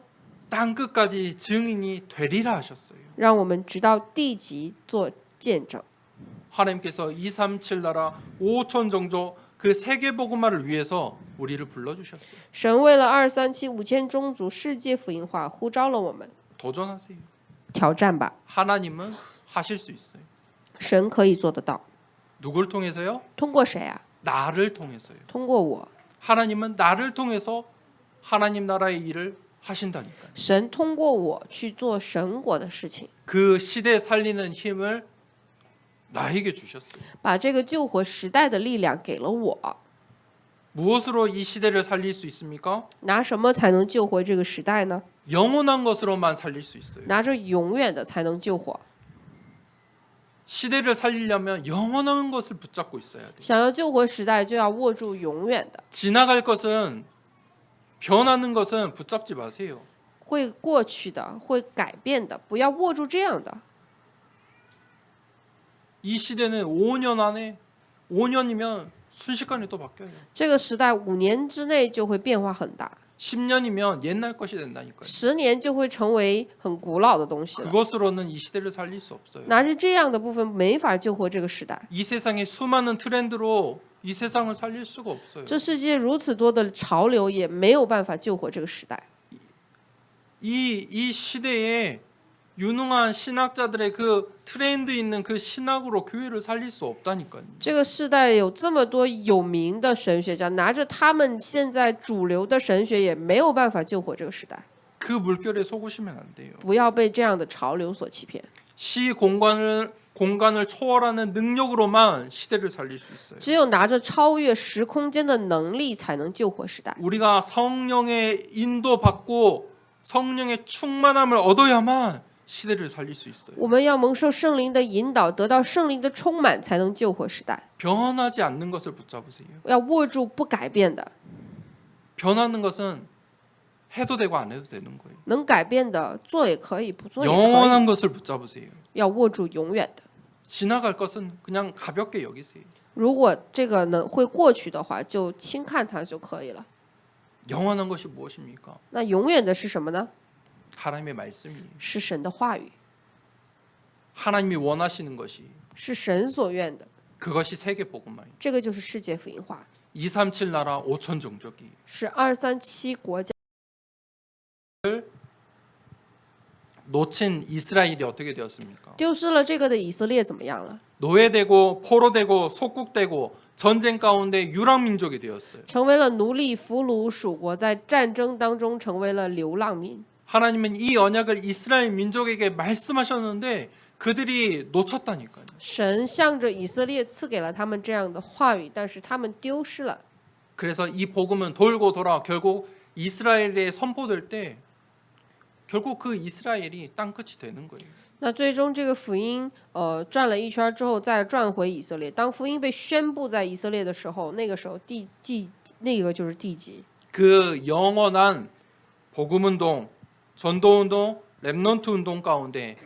땅 끝까지 증인이 되리라 하셨어요. 让我们直到地极做见证。 하나님께서 237 나라 5천 종족 그 세계 복음화를 위해서 우리를 불러주셨어요. 神为了2375000宗族世界福音化呼召了我们， 도전하세요. 挑战吧， 하나님은 하실 수 있어요. 神可以做得到。 누굴 통해서요? 通过谁啊？ 나를 통해서요. 通过我。 하나님은 나를 통해서 하나님 나라의 일을 하신다니까요. 神通过我去做神国的事情， 그 시대 살리는 힘을 나에게 주셨어요. 把这个救活时代的力量给了我。 무엇으로 이 시대를 살릴 수 있습니까? 拿什么才能救活这个时代呢？ 영원한 것으로만 살릴 수 있어요. 拿着永远的才能救活。 시대를 살리려면 영원한 것을 붙잡고 있어야 돼요. 想要救活时代，就要握住永远的。 지나갈 것은 변하는 것은 붙잡지 마세요. 会过去的，会改变的，不要握住这样的。 이 시대는 5년 안에 5년이면 순식간에 또 바뀌어요. 这个时代5年之内就会变化很大， 10년이면 옛날 것이 된다니까요. 10年就会成为很古老的东西了。 그것으로는 이 시대를 살릴 수 없어요. 拿着这样的部分，没法救活这个时代。 이 세상의 수많은 트렌드로 이 세상을 살릴 수가 없어요. 这世界如此多的潮流，也没有办法救活这个时代。 이 시대에 유능한 신학자들의 그 트렌드 있는 그 신학으로 교회를 살릴 수 없다니까요. 这个世代有这么多有名的神学家，拿着他们现在主流的神学，也没有办法救活这个时代。 그 물결에 속으시면 안 돼요. 不要被这样的潮流所欺骗。 시 공간을 초월하는 능력으로만 시대를 살릴 수 있어요. 只有拿着超越时空间的能力，才能救活时代。 우리가 성령의 인도받고 성령의 충만함을 얻어야만 시대를 살릴 수 있어요. 我们要蒙受圣灵的引导，得到圣灵的充满，才能救活时代。 변하지 않는 것을 붙잡으세요. 要握住不改变的， 변하는 것은 해도 되고 안 해도 되는 거예요. 能改变的做也可以，不做也可以。 영원한 것을 붙잡으세요. 要握住永远的。 지나갈 것은 그냥 가볍게 여기세요. 如果这个会过去的话，就轻看它就可以了。 영원한 것이 무엇입니까? 那永远的是什么呢？ 하나님의 말씀이에요. 是神的话语， 하나님이 원하시는 것이 是神所愿的。 그것이 세계 복음화예요. 这个就是世界福音化， 237 나라 5천 종족이 是237国家 놓친 이스라엘이 어떻게 되었습니까? 丢失了这个的以色列怎么样了？ 노예되고 포로되고 속국되고 전쟁 가운데 유랑 민족이 되었어요. 成为了奴隶、俘虏、属国，在战争当中成为了流浪民。 하나님은 이 언약을 이스라엘 민족에게 말씀하셨는데 그들이 놓쳤다니까요. 神向着以色列赐给了他们这样的话语，但是他们丢失了。 그래서 이 복음은 돌고 돌아 결국 이스라엘에 선포될 때 결국 그 이스라엘이 땅끝이 되는 거예요. 那最终这个福音转了一圈之后再转回以色列。当福音被宣布在以色列的时候，那个时候那个就是地极。 그 영원한 복음 운동, 전도 운동, 렘넌트 운동 가운데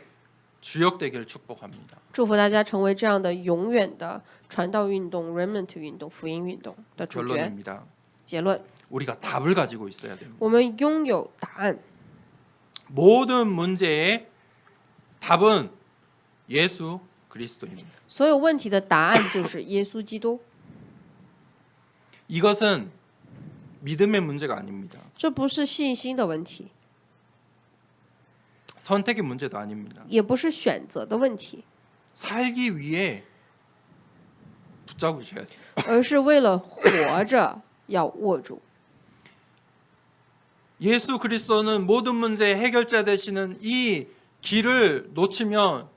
주역되기를 축복합니다. 祝福大家成为这样的永远的传道运动、remnant 运动、福音运动的主角。 결론입니다. 结论， 우리가 답을 가지고 있어야 됩니다. 我们拥有答案， 모든 문제의 답은 예수 그리스도입니다. 所有问题的答案就是耶稣基督。 이것은 믿음의 문제가 아닙니다. 这不是信心的问题， 선택의 문제도 아닙니다. 也不是选择的问题， 살기 위해 붙잡으셔야 돼요. 而是为了活着要握住。 예수 그리스도는 모든 문제의 해결자 되시는 이 길을 놓치면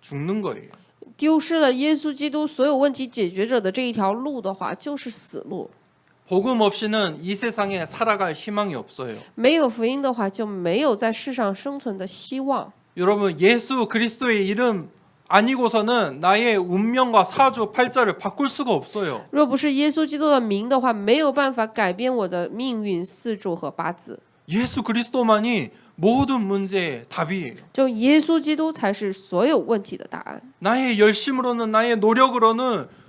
죽는 거예요. 丢失了耶稣基督所有问题解决者的这一条路的话，就是死路。 복음 없이는 이 세상에 살아갈 희망이 없어요. 没有福音的话，就没有在世上生存的希望。 여러분 예수 그리스도의 이름 아니고서는 나의 운명과 사주 팔자를 바꿀 수가 없어요. 若不是耶稣基督的名的话，没有办法改变我的命运、四柱和八字。 예수 그리스도만이 모든 문제의 답이에요. 就耶稣基督才是所有问题的答案。 나의 열심으로는 나의 노력으로는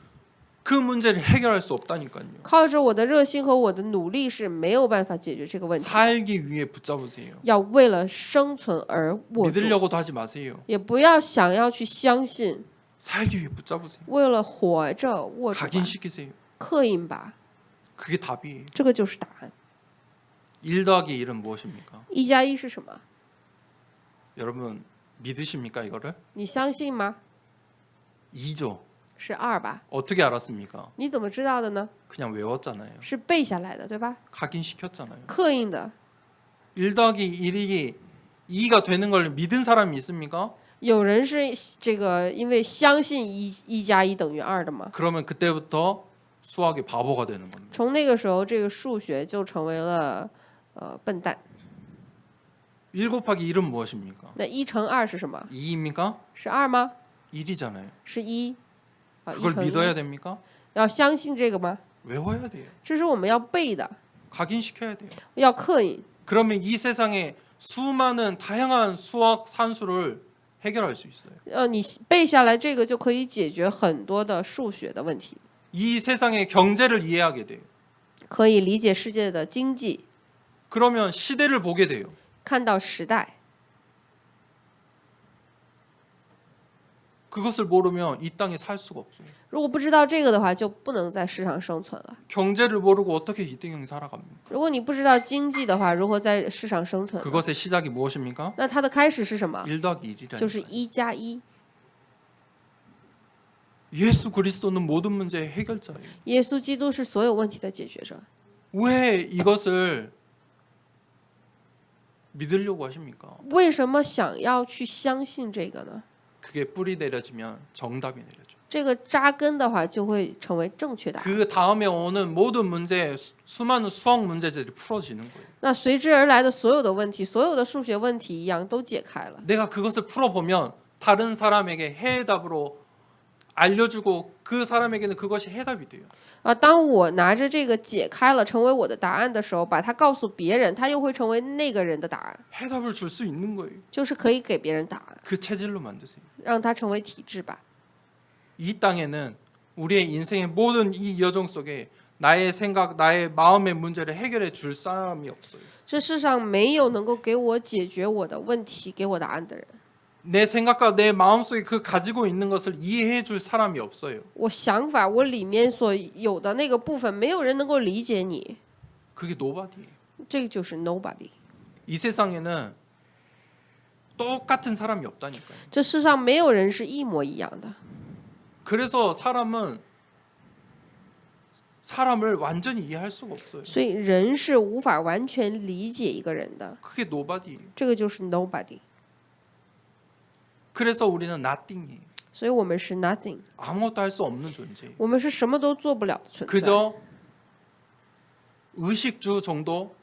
그 문제를 해결할 수 없다니까요. 靠着我的热心和我的努力是没有办法解决这个问题。 살기 위해 붙잡으세요. 要为了生存而握住， 믿으려고도 하지 마세요. 也不要想要去相信， 살기 위해 붙잡으세요. 为了活着握住吧， 각인시키세요. 刻印吧， 그게 답이에요. 这个就是答案。 1 더하기 1은 무엇입니까? 1+1是什么？ 여러분 믿으십니까 이거를? 你相信吗？ 2죠. 是2吧？ 어떻게 알았습니까? 你怎么知道的呢？ 그냥 외웠잖아요. 是背下来的，对吧？ 각인시켰잖아요. 刻印的。 1 더하기 1이 2가 되는 걸 믿은 사람이 있습니까? 有人是这个因为相信1+1等于2的吗？ 그러면 그때부터 수학의 바보가 되는 겁니다. 从那个时候，这个数学就成为了笨蛋。 1 곱하기 1은 무엇입니까? 那1乘2是什么？ 2입니까? 是2吗？ 1이잖아요. 是1啊， 그걸 1乘 믿어야 1。 됩니까? 要相信这个吗？ 외워야 돼요. 这是我们要背的， 각인시켜야 돼요. 要刻印。 그러면 이 세상에 수많은 다양한 수학 산수를 해결할 수 있어요. 你背下来这个就可以解决很多的数学的问题， 이 세상의 경제를 이해하게 돼요. 可以理解世界的经济， 그러면 시대를 보게 돼요. 看到时代。 그것을 모르면 이 땅에 살 수가 없어요. 如果不知道这个的话，就不能在世上生存了。 경제를 모르고 어떻게 이등병이 살아갑니까? 如果你不知道经济的话，如何在世上生存呢？ 그것의 시작이 무엇입니까? 那它的开始是什么？ 1 더하기 1이라는 就是1+1。 예수 그리스도는 모든 문제의 해결자예요. 耶稣基督是所有问题的解决者。 왜 이것을 믿으려고 하십니까? 为什么想要去相信这个呢？ 그게 뿌리 내려지면 정답이 내려져. 这个扎根的话，就会成为正确答案。 그 다음에 오는 모든 문제, 수많은 수학 문제들이 풀어지는 거예요. 那随之而来的所有的问题，所有的数学问题一样都解开了。 내가 그것을 풀어보면 다른 사람에게 해답으로 알려주고 그 사람에게는 그것이 해답이 돼요. 当我拿着这个解开了，成为我的答案的时候，把它告诉别人，它又会成为那个人的答案， 해답을 줄 수 있는 거예요. 就是可以给别人答案， 그 체질로 만드세요. 让它成为体制吧。 이 땅에는 우리의 인생의 모든 이 여정 속에 나의 생각, 나의 마음의 문제를 해결해 줄 사람이 없어요. 这世上没有能够给我解决我的问题、给我答案的人。 내 생각과 내 마음속에 그 가지고 있는 것을 이해해 줄 사람이 없어요. 我想法，我里面所有的那个部分，没有人能够理解你， 그게 노바디예요. 这个就是 nobody。 이 세상에는 똑같은 사람이 없다니까요. 这世上没有人是一模一样的， 그래서 사람을 완전히 이해할 수가 없어요. 所以人是无法完全理解一个人的， 그게 노바디예요. 这个就是 nobody。 그래서 우리는 nothing이에요. 所以我们是 nothing， 아무것도 할 수 없는 존재. 我们是什么都做不了的存在。 그저 의식주 정도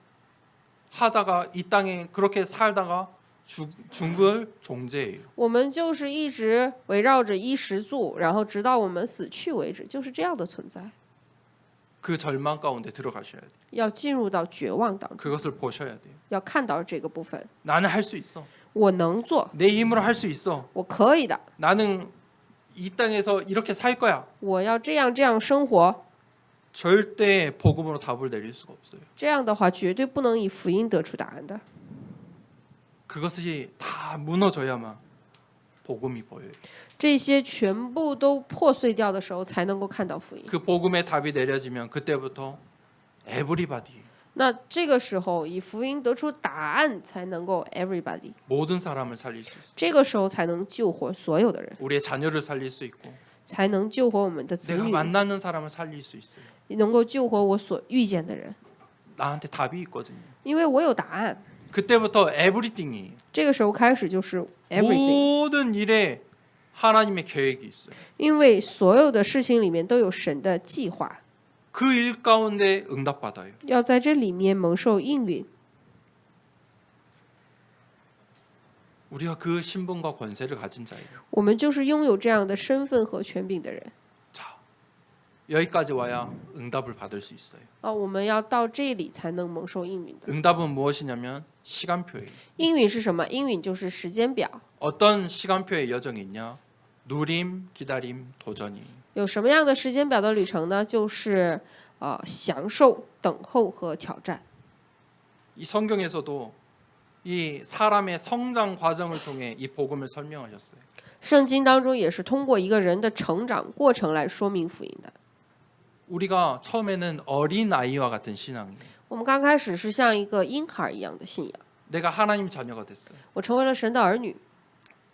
하다가 이 땅에 그렇게 살다가 죽을 존재예요. 我们就是一直围绕着衣食住，然后直到我们死去为止，就是这样的存在。 그 절망 가운데 들어가셔야 돼요. 要进入到绝望当中， 그것을 보셔야 돼요. 要看到这个部分。 나는 할 수 있어. 我能做， 내 힘으로 할 수 있어. 我可以的， 나는 이 땅에서 이렇게 살 거야. 我要这样生活。 절대 복음으로 답을 내릴 수가 없어요. 这样的话，绝对不能以福音得出答案的。 그것이 다 무너져야만 복음이 보여요. 这些全部都破碎掉的时候，才能够看到福音。 그 복음의 답이 내려지면 그때부터 everybody, 那这个时候，以福音得出答案，才能够 everybody。 모든 사람을 살릴 수 있어요. 这个时候才能救活所有的人， 우리의 자녀를 살릴 수 있고 才能救活我们的子 내가 女， 만나는 사람을 살릴 수 있어요. 能够救活我所遇见的人， 나한테 답이 있거든요. 因为我有答案。 그때부터 everything이 这个时候开始就是 everything， 모든 일에 하나님의 계획이 있어요. 因为所有的事情里面都有神的计划， 그 일 가운데 응답받아요. 要在这里面蒙受应允。 우리가 그 신분과 권세를 가진 자예요. 我们就是拥有这样的身份和权柄的人 자, 여기까지 와야 응답을 받을 수 있어요. 啊！我们要到这里才能蒙受应允的。 응답은 무엇이냐면 시간표예요. 应允是什么？应允就是时间表。 어떤 시간표의 여정이 있냐? 누림, 기다림, 도전이. 有什么样的时间表的旅程呢？就是享受、等候和挑战。 이 성경에서도 이 사람의 성장 과정을 통해 이 복음을 설명하셨어요. 圣经当中也是通过一个人的成长过程来说明福音的。 우리가 처음에는 어린 아이와 같은 신앙이에요. 我们刚开始是像一个婴孩一样的信仰， 내가 하나님 자녀가 됐어요. 我成为了神的儿女，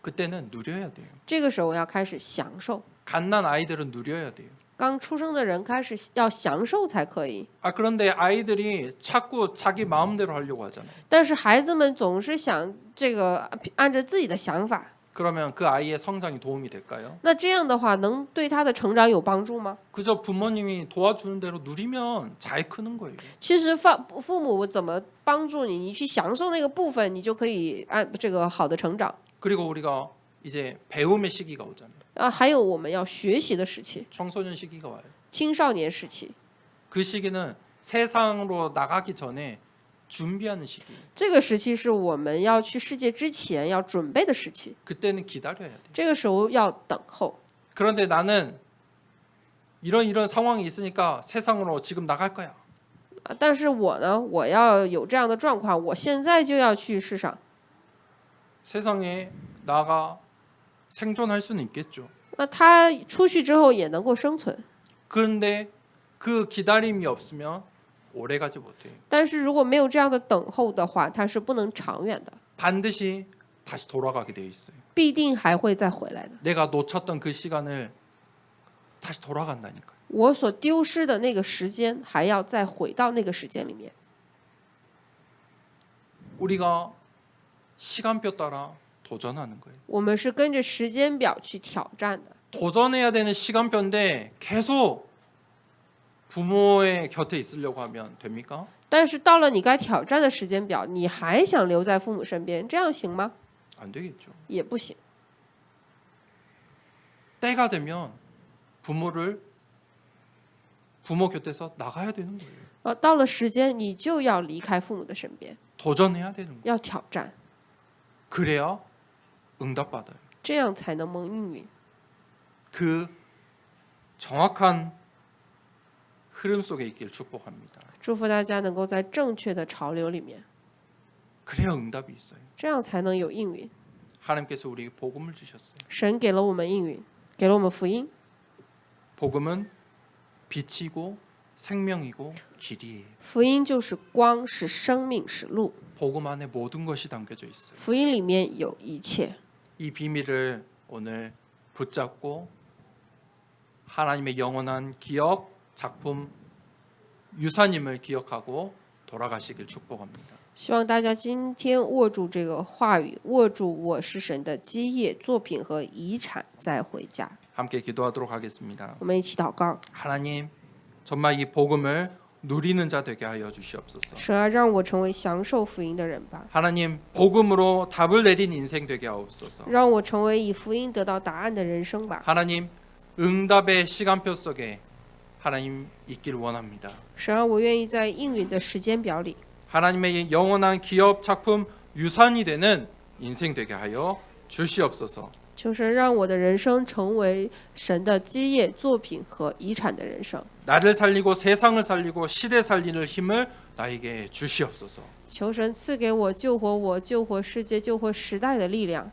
그때는 누려야 돼요. 这个时候我要开始享受。 갓난 아이들은 누려야 돼요. 刚出生的人开始要享受才可以， 그런데 아이들이 자꾸 자기 마음대로 하려고 하잖아요. 但是孩子们总是想这个按着自己的想法， 그러면 그 아이의 성장이 도움이 될까요? 那这样的话能对他的成长有帮助吗？ 그저 부모님이 도와주는 대로 누리면 잘 크는 거예요. 其实父母怎么帮助你，你去享受那个部分，你就可以按这个好的成长。 그리고 우리가 이제 배움의 시기가 오잖아요. 还有我们要学习的时期， 청소년 시기가 와요. 青少年时期， 그 시기는 세상으로 나가기 전에 준비하는 시기예요. 这个时期是我们要去世界之前要准备的时期， 그때는 기다려야 돼요. 这个时候要等候。 그런데 나는 이런 상황이 있으니까 세상으로 지금 나갈 거야. 但是我呢，我要有这样的状况，我现在就要去世上。 세상에 나가 생존할 수는 있겠죠. 那他出去之后也能够生存， 그런데 그 기다림이 없으면 오래 가지 못해요. 但是如果没有这样的等候的话，他是不能长远的， 반드시 다시 돌아가게 되어 있어요. 必定还会再回来的。 내가 놓쳤던 그 시간을 다시 돌아간다니까요. 我所丢失的那个时间，还要再回到那个时间里面。 우리가 시간표 따라 도전하는 거예요. 我们是跟着时间表去挑战的， 도전해야 되는 시간표인데 계속 부모의 곁에 있으려고 하면 됩니까? 但是到了你该挑战的时间表，你还想留在父母身边，这样行吗？ 안 되겠죠. 也不行。 때가 되면 부모 곁에서 나가야 되는 거예요. 到了时间，你就要离开父母的身边， 도전해야 되는 거예요. 要挑战， 그래야 응답받아요. 这样才能蒙应允。 그 정확한 흐름 속에 있기를 축복합니다. 祝福大家能够在正确的潮流里面， 그래야 응답이 있어요. 这样才能有应允。 하나님께서 우리에게 복음을 주셨어요. 神给了我们应允，给了我们福音。 복음은 빛이고 생명이고 길이에요. 福音就是光，是生命，是路。 복음 안에 모든 것이 담겨져 있어요. 福音里面有一切。 이 비밀을 오늘 붙잡고 하나님의 영원한 기업, 작품, 유산임을 기억하고 돌아가시길 축복합니다. 希望大家今天握住这个话语，握住我是神的基业、作品和遗产，再回家。 함께 기도하도록 하겠습니다. 我们一起祷告， 하나님, 정말 이 복음을 누리는 자 되게 하여 주시옵소서. 神啊，让我成为享受福音的人吧， 하나님, 복음으로 답을 내린 인생 되게 하옵소서. 让我成为以福音得到答案的人生吧。 하나님, 응답의 시간표 속에 하나님 있길 원합니다. 神啊，我愿意在应允的时间表里， 하나님의 영원한 기업, 작품, 유산이 되는 인생 되게 하여 주시옵소서. 求神让我的人生成为神的基业、作品和遗产的人生。 나를 살리고 세상을 살리고 시대 살리는 힘을 나에게 주시옵소서. 求神赐给我救活我、救活世界、救活时代的力量。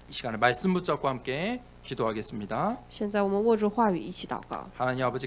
이 시간에 말씀 붙잡고 함께 기도하겠습니다. 现在我们握住话语，一起祷告。 하나님 아버지